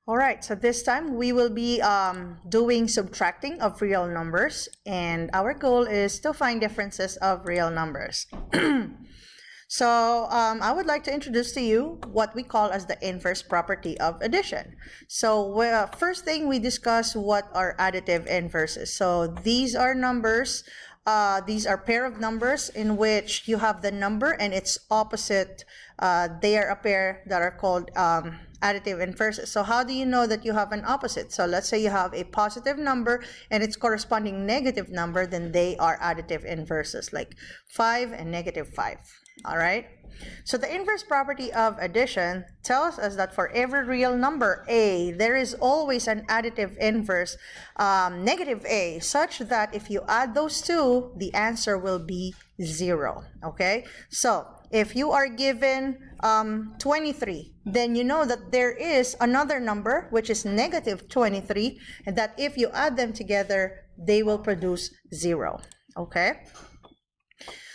All right, so this time we will be doing subtracting of real numbers, and our goal is to find differences of real numbers. So I would like to introduce to you what we call as the inverse property of addition. So first thing we discuss what are additive inverses. So these are numbers, these are pair of numbers in which you have the number and its opposite. They are a pair that are called additive inverses. So how do you know that you have an opposite? So let's say you have a positive number and its corresponding negative number, then they are additive inverses, like 5 and negative 5. All right, so the inverse property of addition tells us that for every real number a, there is always an additive inverse negative a, such that if you add those two, the answer will be 0. Okay, so if you are given 23, then you know that there is another number which is negative 23, and that if you add them together, they will produce 0. Okay,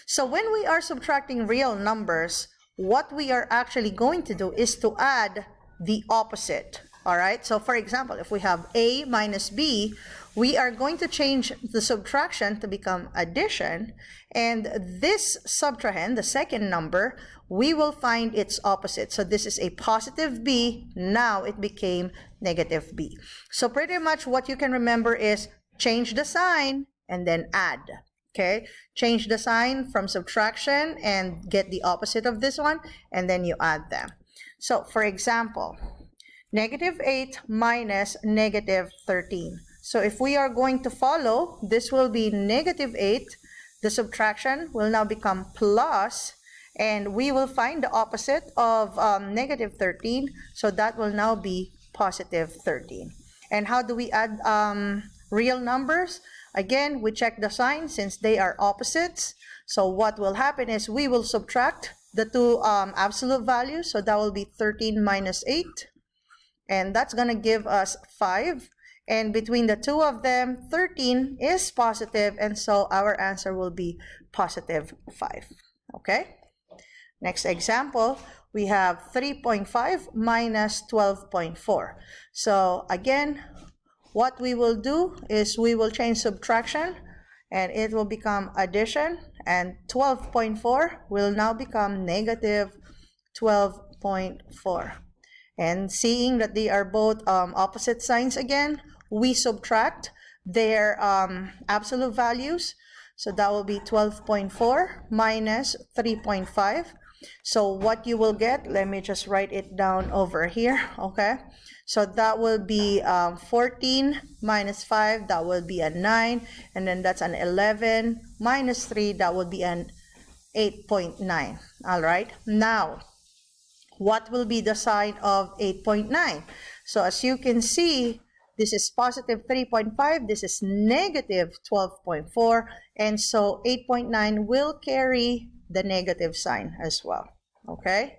so when we are subtracting real numbers, what we are actually going to do is to add the opposite. All right, so for example, if we have a minus b, we are going to change the subtraction to become addition, and this subtrahend, the second number, we will find its opposite. So this is a positive b, now it became negative b. So pretty much what you can remember is change the sign and then add. Okay, change the sign from subtraction and get the opposite of this one, and then you add them. So for example, negative 8 minus negative 13. So if we are going to follow, this will be negative 8. The subtraction will now become plus, and we will find the opposite of negative 13. So that will now be positive 13. And how do we add real numbers? Again, we check the sign since they are opposites. So what will happen is we will subtract the two absolute values. So that will be 13 minus 8. And that's going to give us 5. And between the two of them, 13 is positive. And so our answer will be positive 5. Okay? Next example, we have 3.5 minus 12.4. So again, what we will do is we will change subtraction and it will become addition, and 12.4 will now become negative 12.4. And seeing that they are both opposite signs again, we subtract their absolute values. So that will be 12.4 minus 3.5. So what you will get, let me just write it down over here, okay? So that will be 14 minus 5, that will be a 9, and then that's an 11 minus 3, that would be an 8.9. All right, now what will be the sign of 8.9? So as you can see, this is positive 3.5, this is negative 12.4, and so 8.9 will carry the negative sign as well. Okay,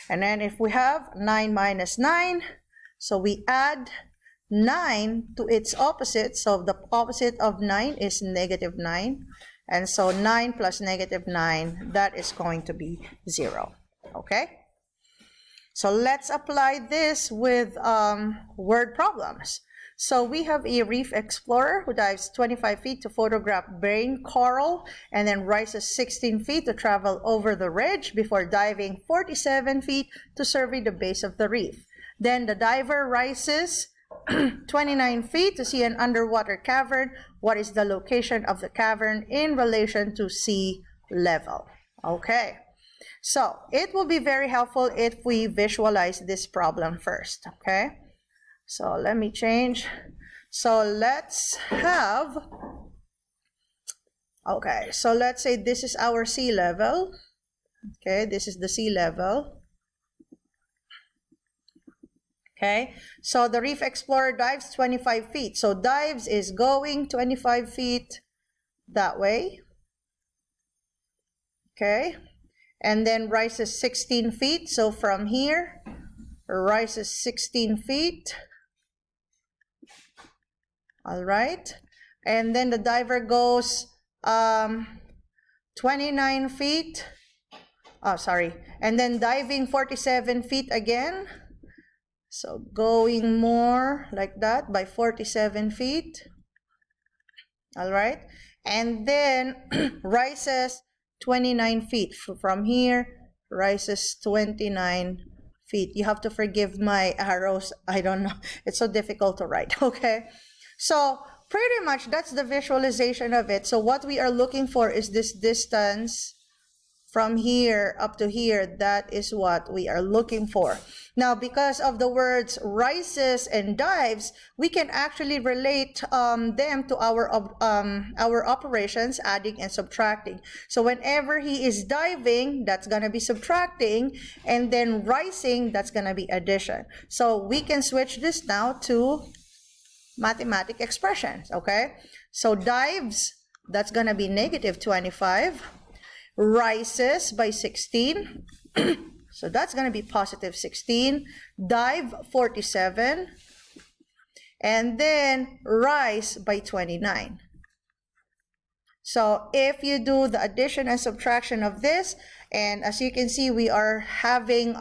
and then if we have 9 minus 9, so we add 9 to its opposite. So the opposite of 9 is negative 9. And so 9 plus negative 9, that is going to be 0. Okay? So let's apply this with word problems. So we have a reef explorer who dives 25 feet to photograph brain coral and then rises 16 feet to travel over the ridge before diving 47 feet to survey the base of the reef. Then the diver rises 29 feet to see an underwater cavern. What is the location of the cavern in relation to sea level? Okay, so it will be very helpful if we visualize this problem first. Okay, so let me change. So let's have, okay, so let's say this is our sea level. Okay, this is the sea level. Okay, so the reef explorer dives 25 feet. So dives is going 25 feet that way. Okay, and then rises 16 feet. So from here, rises 16 feet. All right, and then the diver goes 29 feet. Oh, sorry, and then diving 47 feet again. So going more like that by 47 feet. All right. And then rises 29 feet. From here, rises 29 feet. You have to forgive my arrows. I don't know. It's so difficult to write. Okay. So pretty much that's the visualization of it. So what we are looking for is this distance from here up to here. That is what we are looking for. Now, because of the words rises and dives, we can actually relate them to our operations, adding and subtracting. So whenever he is diving, that's going to be subtracting, and then rising, that's going to be addition. So we can switch this now to mathematic expressions, okay? So dives, that's going to be negative 25. Rises by 16. So that's going to be positive 16. Dive 47. And then rise by 29. So if you do the addition and subtraction of this, and as you can see, we are having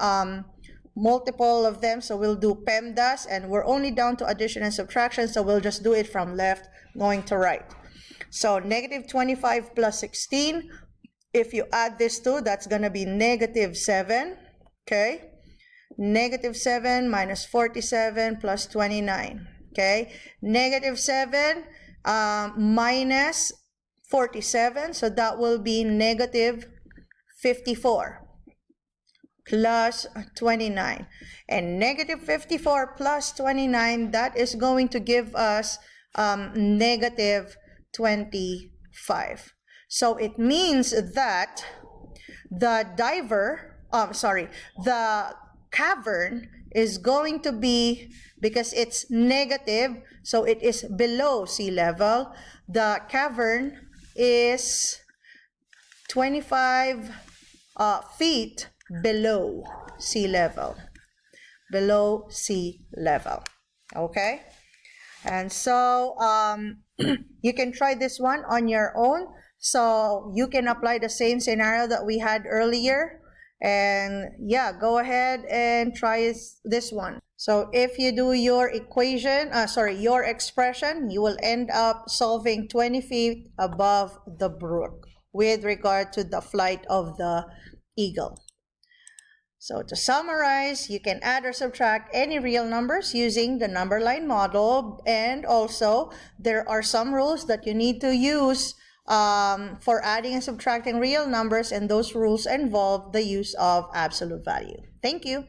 multiple of them. So we'll do PEMDAS, and we're only down to addition and subtraction. So we'll just do it from left going to right. So negative 25 plus 16. If you add this two, that's going to be negative 7, okay? Negative 7 minus 47 plus 29, okay? Negative 7 minus 47, so that will be negative 54 plus 29. And negative 54 plus 29, that is going to give us negative 25. So it means that the the cavern is going to be, because it's negative, so it is below sea level. The cavern is 25 feet below sea level. Below sea level. Okay? And so you can try this one on your own. So you can apply the same scenario that we had earlier. And yeah, go ahead and try this one. So if you do your equation, your expression, you will end up solving 20 feet above the brook with regard to the flight of the eagle. So to summarize, you can add or subtract any real numbers using the number line model. And also, there are some rules that you need to use for adding and subtracting real numbers, and those rules involve the use of absolute value. Thank you.